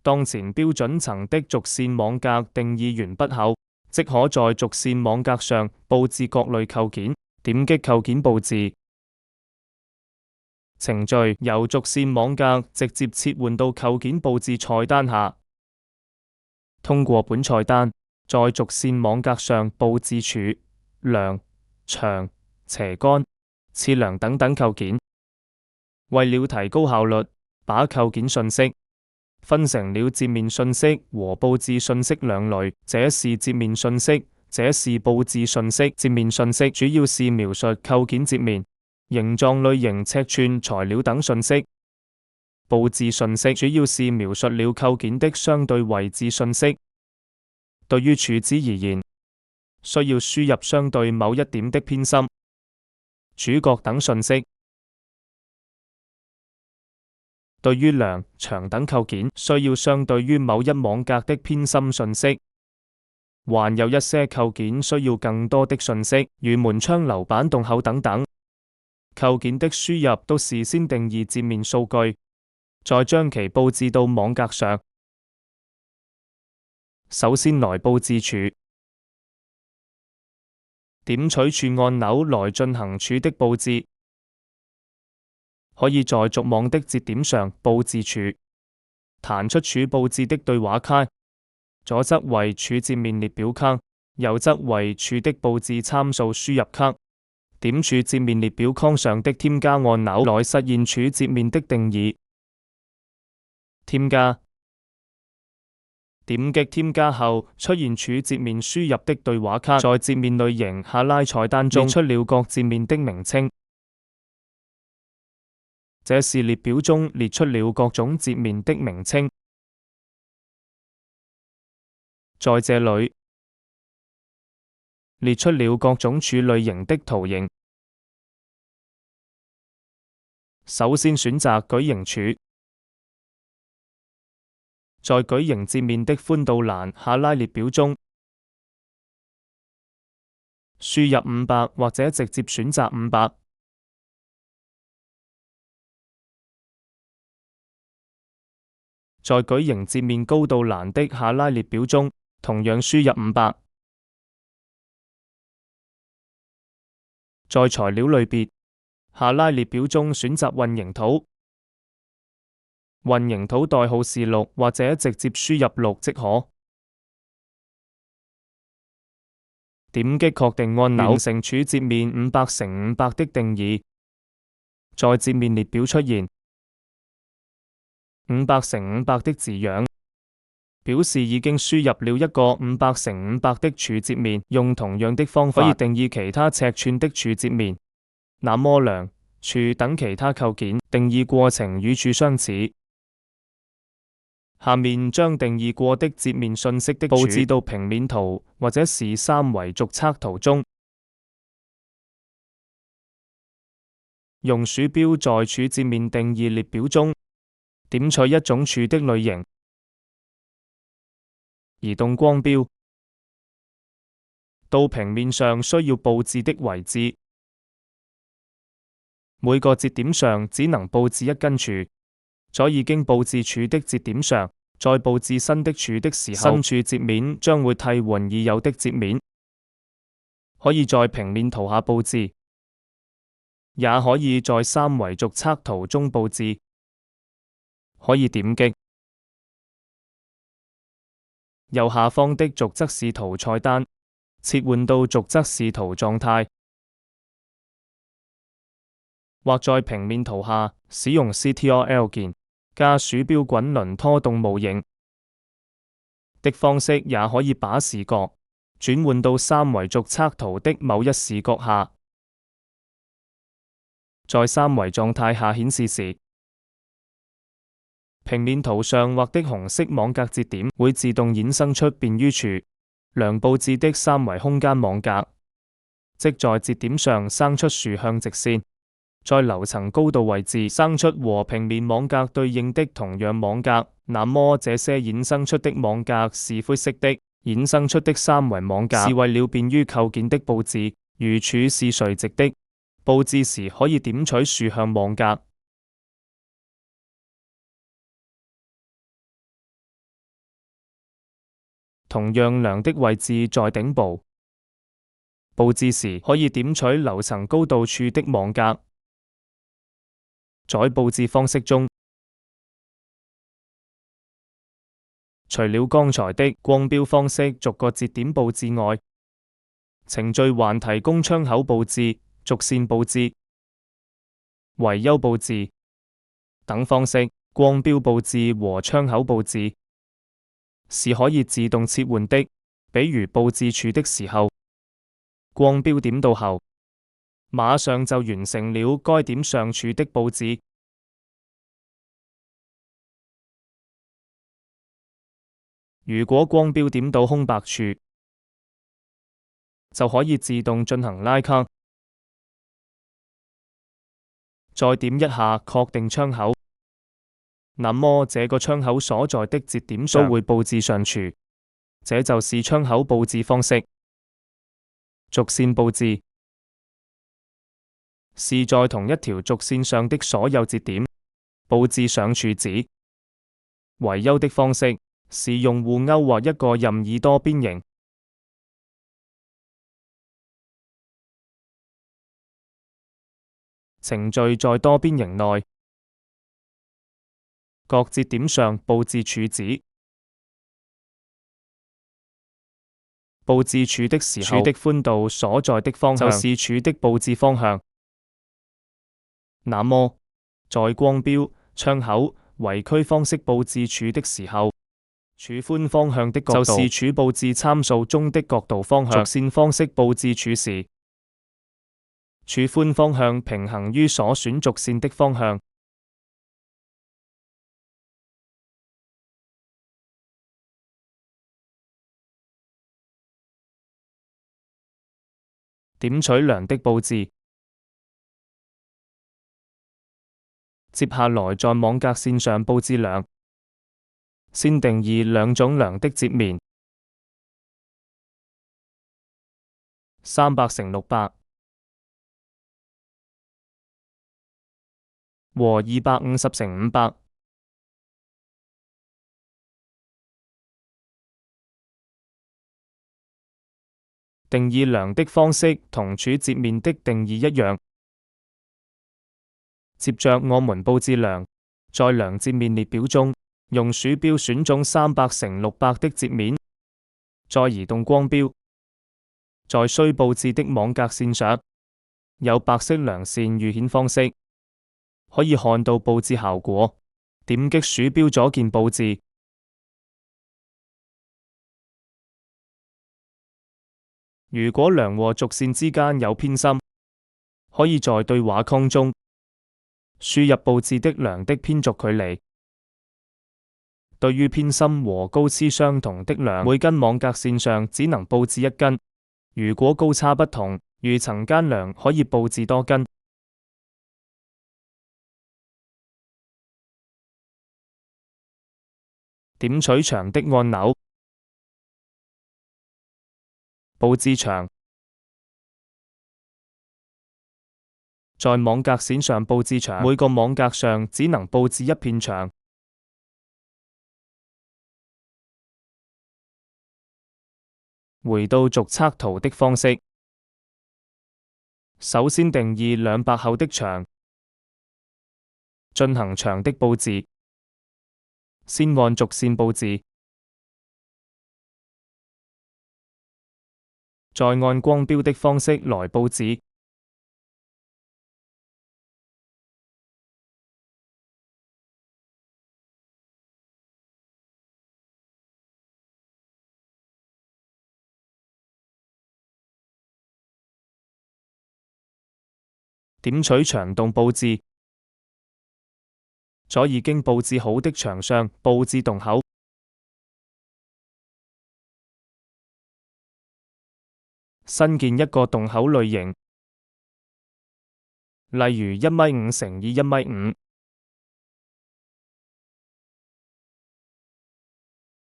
當前標準層的軸線網格定義完畢後，即可在軸線網格上佈置各類構件。點擊構件佈置程序，由軸線網格直接切換到構件佈置菜單下。通過本菜單，在軸線網格上佈置柱、梁、牆、斜杆、測量等等構件。為了提高效率，把構件信息分成了截面信息和佈置信息兩類。這是截面信息，這是佈置信息。截面信息主要是描述構件截面、形狀、類型、尺寸、材料等信息。佈置信息主要是描述了構件的相對位置信息。對於柱子而言，需要輸入相對某一點的偏心、主角等信息。對於梁、牆等構件，需要相對於某一網格的偏心信息。還有一些構件需要更多的信息，如門窗、樓板、洞口等等。構件的輸入都事先定義截面數據，再將其佈置到網格上。首先來佈置柱，點取柱按鈕來進行柱的佈置。可以在軸網的節點上佈置柱，彈出柱佈置的對話卡，左側為柱截面列表卡，右側為柱的佈置參數輸入卡。點柱截面列表框上的添加按鈕來實現柱截面的定義。添加，點擊添加後出現柱截面輸入的對話卡，在截面類型下拉菜單中列出了各截面的名稱。這是列表中列出了各種截面的名稱。在這裡列出了各種柱類型的圖形。首先選擇矩形柱，在矩形截面的寬度欄下拉列表中輸入500或者直接選擇500。在矩形截面高度欄的下拉列表中，同樣輸入500。在材料類別下拉列表中選擇混凝土，混凝土代號是6，或者直接輸入6即可。點擊確定按鈕，完成柱截面500×500的定義，在截面列表出現500×500的字樣，表示已經輸入了一個500×500的柱截面。用同樣的方法可以定義其他尺寸的柱截面。那麼梁、柱等其他構件定義過程與柱相似。下面將定義過的截面信息的佈置到平面圖或者是三維軸測圖中。用鼠標在柱截面定義列表中點取一種柱的類型，移動光標到平面上需要佈置的位置。每個節點上只能佈置一根柱，在已經佈置柱的節點上，在佈置新的柱的時候，新柱截面將會替換已有的截面。可以在平面圖下佈置，也可以在三維軸測圖中佈置。可以點擊右下方的軸側視圖菜單，切換到軸側視圖狀態，或在平面圖下使用 Ctrl 鍵加鼠標滾輪拖動模型的方式，也可以把視覺轉換到三維軸測圖的某一視角下。在三維狀態下顯示時，平面圖上畫的紅色網格節點會自動衍生出便於柱、梁佈置的三維空間網格，即在節點上生出豎向直線，在樓層高度位置生出和平面網格對應的同樣網格。那麼這些衍生出的網格是灰色的，衍生出的三維網格是為了便於構件的佈置。如柱是垂直的，佈置時可以點取豎向網格。同樣梁的位置在頂部。佈置時可以點取樓層高度處的網格。在佈置方式中，除了剛才的光標方式逐個節點佈置外，程序還提供窗口佈置、軸線佈置、維修佈置等方式。光標佈置和窗口佈置是可以自動切換的，比如佈置處的時候，光標點到後，馬上就完成了該點上處的佈置。如果光標點到空白處，就可以自動進行拉卡，再點一下確定窗口，那麼這個窗口所在的節點上都會佈置上處。這就是窗口佈置方式。軸線佈置是在同一條軸線上的所有節點佈置上處址。維修的方式是用戶勾畫一個任意多邊形，程序在多邊形內各節點上佈置處址。佈置處的時候，柱的寬度所在的方向就是柱的佈置方向。那麼，在光標、窗口、圍區方式佈置柱的時候，柱寬方向的角度就是柱佈置參數中的角度方向。軸線方式佈置柱時，柱寬方向平衡於所選軸線的方向。點取梁的佈置。接下來在網格線上佈置梁，先定義兩種梁的截面：300×600和250×500。定義梁的方式同柱截面的定義一樣。接着我們佈置梁，在梁截面列表中用鼠標選中300×600的截面，再移動光標，在需佈置的網格線上有白色梁線預顯方式，可以看到佈置效果。點擊鼠標左鍵佈置。如果梁和軸線之間有偏心，可以在對話框中輸入佈置的梁的偏軸距離。對於偏心和高差相同的梁，每根網格線上只能佈置一根；如果高差不同，如層間梁可以佈置多根。點取牆的按鈕。佈置牆，在網格線上佈置牆，每個網格上只能佈置一片牆。回到逐測圖的方式，首先定義200後的牆，進行牆的佈置。先按軸線佈置，再按光標的方式來佈置。點取牆洞佈置，在已經佈置好的牆上佈置洞口。新建一個洞口類型，例如1.5x1.5米。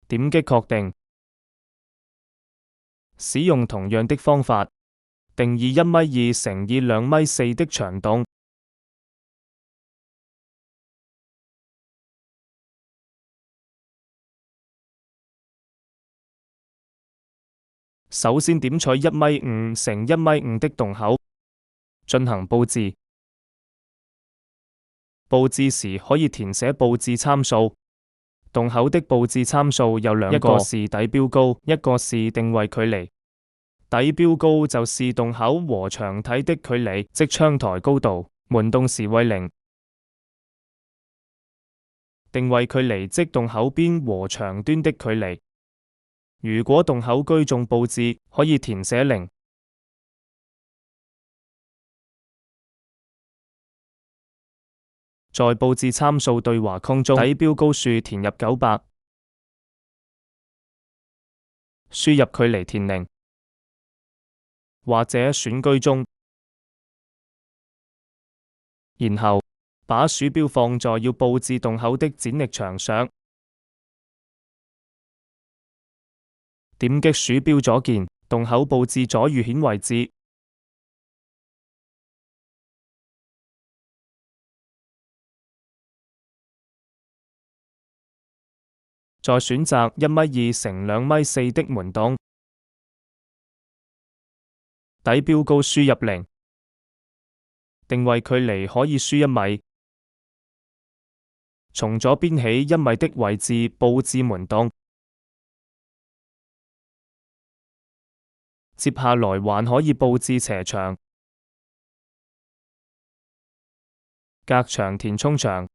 點擊確定。使用同樣的方法，定義1.2x2.4米的牆洞。首先點取1.5米乘1.5米的洞口，進行佈置。佈置時可以填寫佈置參數。洞口的佈置參數有兩個，一個是底標高，一個是定位距離。底標高就是洞口和牆體的距離，即窗台高度，門洞時為0。定位距離即洞口邊和牆端的距離。如果洞口居中佈置，可以填寫0。在佈置參數對話框中，底標高處填入900，輸入距離填0，或者選居中，然後把鼠標放在要佈置洞口的剪力牆上，點擊鼠標左鍵，洞口佈置左預顯位置。再選擇1.2米乘2.4米的門洞，底標高輸入0，定位距離可以輸1米。從左邊起1米的位置佈置門洞。接下來還可以佈置斜牆、隔牆填充牆，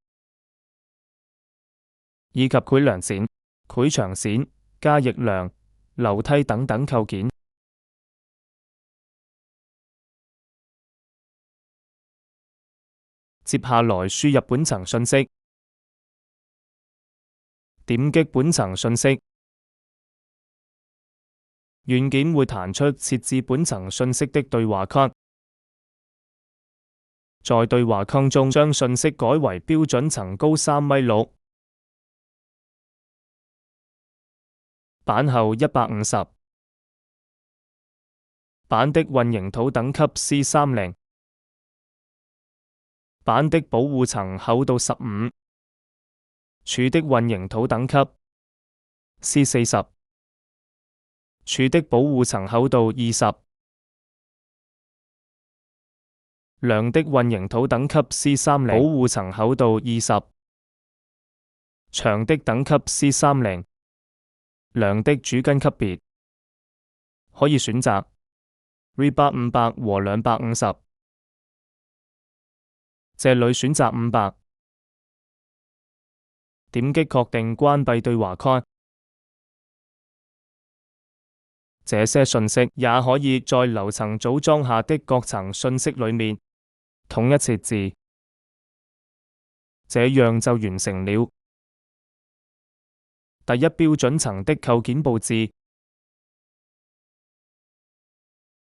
以及繪梁線、繪牆線、加翼梁、樓梯等等構件。接下來輸入本層信息，點擊本層信息，軟件會彈出設置本層信息的對話框。在對話框中將信息改為標準層高3.6米，板厚150，板的混凝土等級 C30，板的保護層厚度15，柱的混凝土等級 C40，柱的保護層厚度20，梁的混凝土等級 C30，保護層厚度20，牆的等級 C30，梁的主根級別可以選擇 Rebar 500和250，這裡選擇500，點擊確定關閉對話框。這些信息也可以在樓層組裝下的各層信息裡面統一設置，這樣就完成了第一標準層的構件佈置。